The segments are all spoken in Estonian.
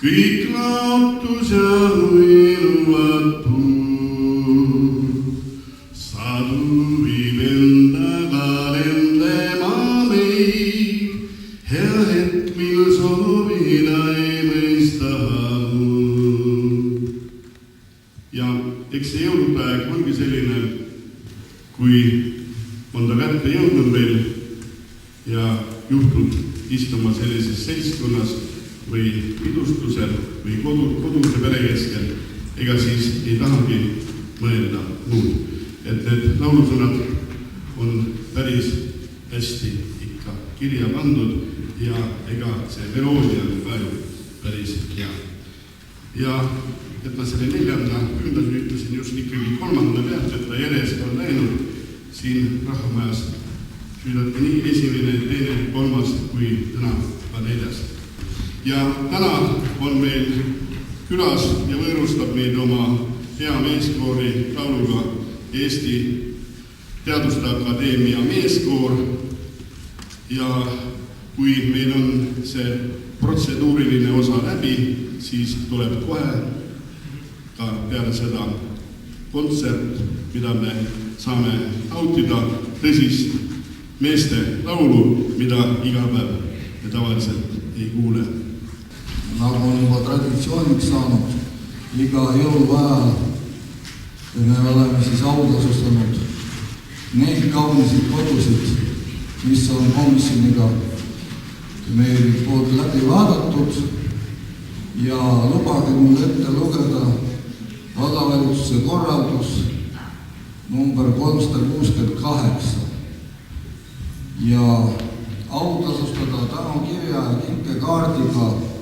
kõik laotus ja võinuvad puud. Sadu viib endaga lendema meid, hea hetk, mil soovida ei mõista muud. Ja eks see jõulupäev ongi selline, kui on ta kätte jõudnud meil ja juhtud istuma sellises seltskonnas või pidustusel või koduse pere keskel, ega siis ei tahagi mõelda muud. Et need laulusõnad on päris hästi ikka kirja pandud ja ega see meloodia on ka ju päris hea. Ja et ma selle neljanda püündas ütlesin just ikkagi kolmanda pealt, et ta järjest on läinud siin rahvamajas süüdati nii esimene, teine, kolmas kui täna ka neljas. Ja täna on meil külas ja võõrustab meid oma hea meeskoori lauluga Eesti Teaduste Akadeemia meeskoor. Ja kui meil on see protseduuriline osa läbi, siis tuleb kohe ka peale seda kontsert, mida me saame nautida tõsist meeste laulu, mida iga päev ja tavaliselt ei kuule. Nagu on juba traditsiooniks saanud, iga jõulupäeval me oleme siis autasustanud neid kaunisid kodusid, mis on komisjoniga meil poolt läbi vaadatud ja lubage mul ette lugeda vallavalitsuse korraldus number 368 ja autasustada tänukirja ja kinkekaardiga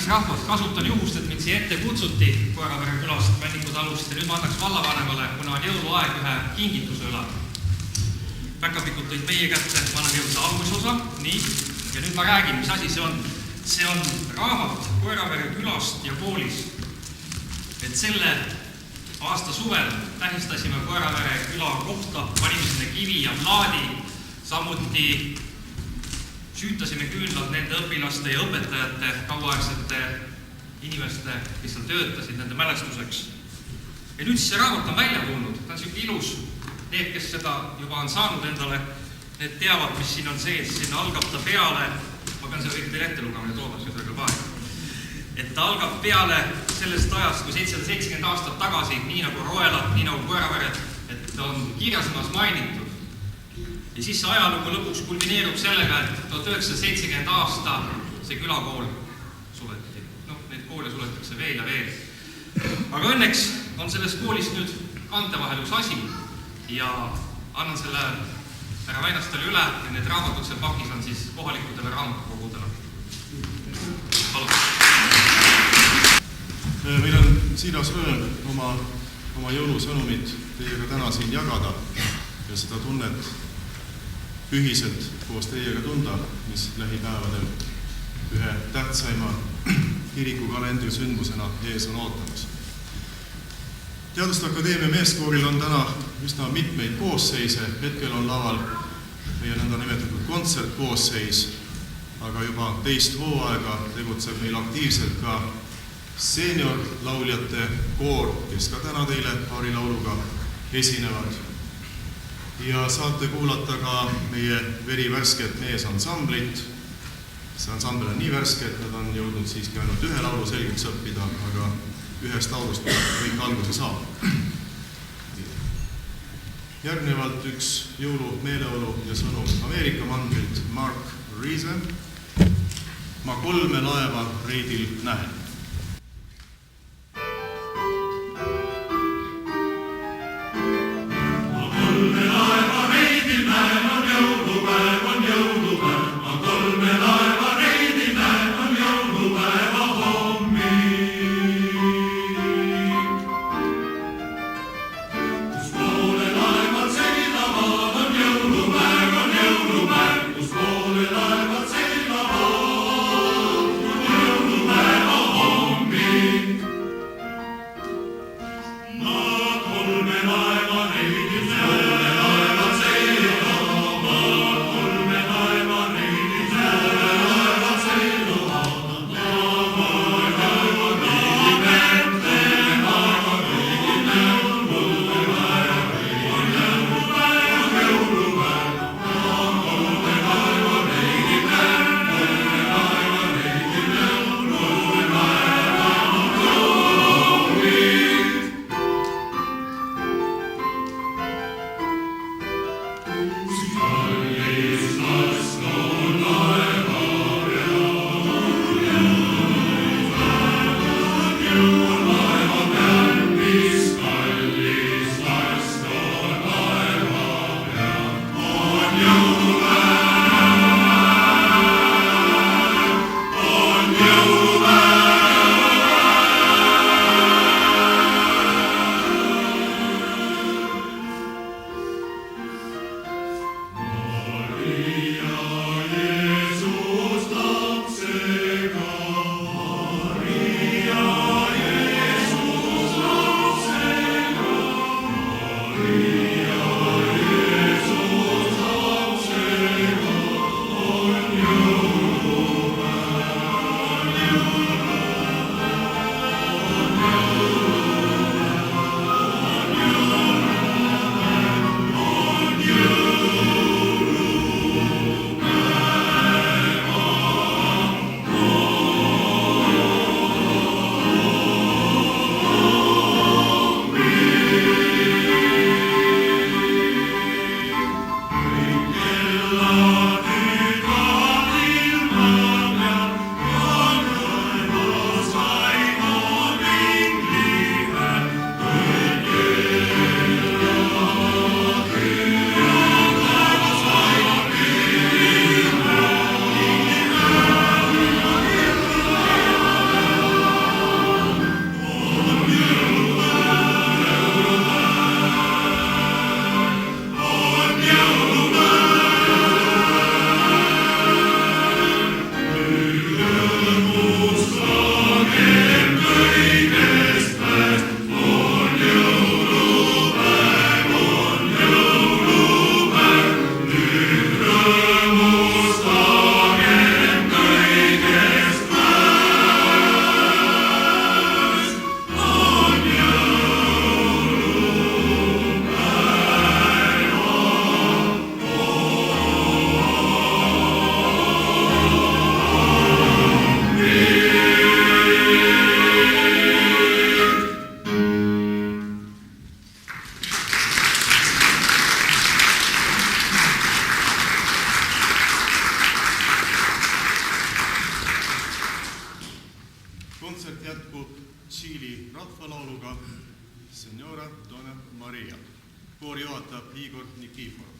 rahvas, kasutan juhust, et mind siia ette kutsuti Koeravere külast Männiku-Talust ja nüüd ma annaks vallavanemale, kuna on jõuluaeg, ühe kingituse üle. Päkapikud tõid meie kätte, ma annan jõudsa algusosa, nii, ja nüüd ma räägin, mis asi see on. See on raamat Koeravere külast ja koolist. Et selle aasta suvel tähistasime Koeravere küla kohta, panime sinna kivi ja plaadi, samuti süütasime küünlad nende õpilaste ja õpetajate, kauaaegsete inimeste, kes seal töötasid nende mälestuseks. Ja nüüd see raamat on välja tulnud, ta on siuke ilus. Need, kes seda juba on saanud endale, need teavad, mis siin on sees, sinna algab ta peale. Ma pean seda kõik teile ette lugama ja toodaks seda ka paega. et ta algab peale sellest ajast, kui 770 aastat tagasi, nii nagu roelad, nii nagu koeravered, et on kirjasõnas mainitud. Ja siis see ajalugu lõpuks kulmineerub sellega, et 1970 aasta see külakool suleti. Neid koole suletakse veel ja veel. Aga õnneks on sellest koolist nüüd kante vahel üks asi ja annan selle härra Väinastele üle ja need raamatud seal pakis on siis kohalikudele raamatukogudele. Palun. Meil on siiras rõõm oma jõulusõnumit teiega täna siin jagada ja seda tunnet ühiselt koos teiega tunda, mis lähipäevadel ühe tähtsaima kirikukalendri sündmusena ees on ootamas. Teaduste Akadeemia meeskooril on täna üsna mitmeid koosseise, hetkel on laval meie nõnda nimetatud kontsertkoosseis, aga juba teist hooaega tegutseb meil aktiivselt ka seeniorlauljate koor, kes ka täna teile paari lauluga esinevad. Ja saate kuulata ka meie verivärsket meesansamblit. See ansambel on nii värske, et nad on jõudnud siiski ainult ühe laulu selgeks õppida, aga ühest laulust kõik alguse saab. Järgnevalt üks jõulumeeleolu ja sõnum Ameerika mandrilt Mark Reese. Ma 3 laeva reidil näen. Jõulupäev rahvalauluga Senora Donna Maria. Koori juhatab Igor Nikiforov.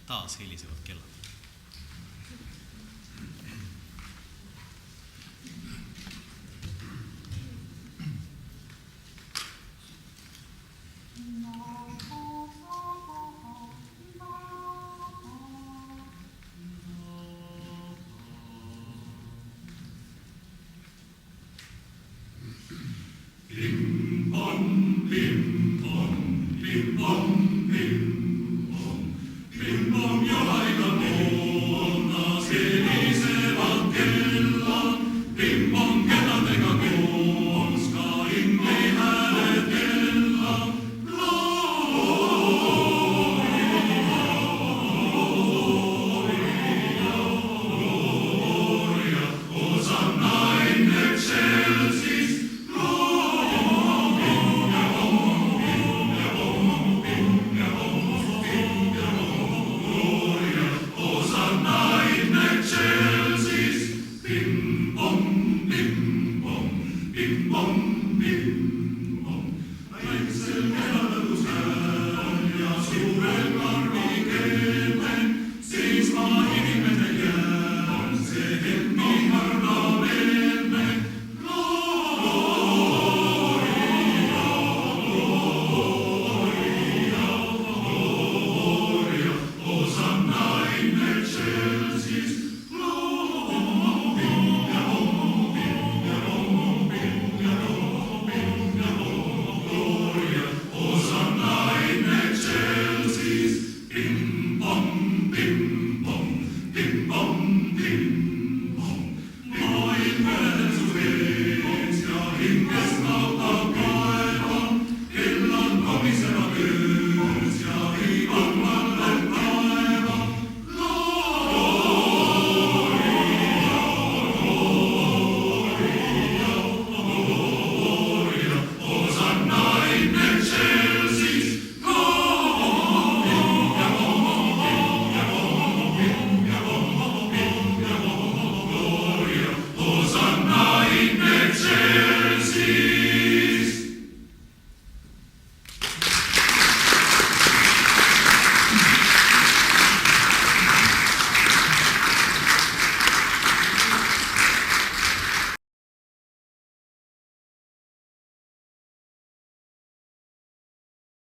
taas helisevad kellad. Bim bom, bim bom, bim bom.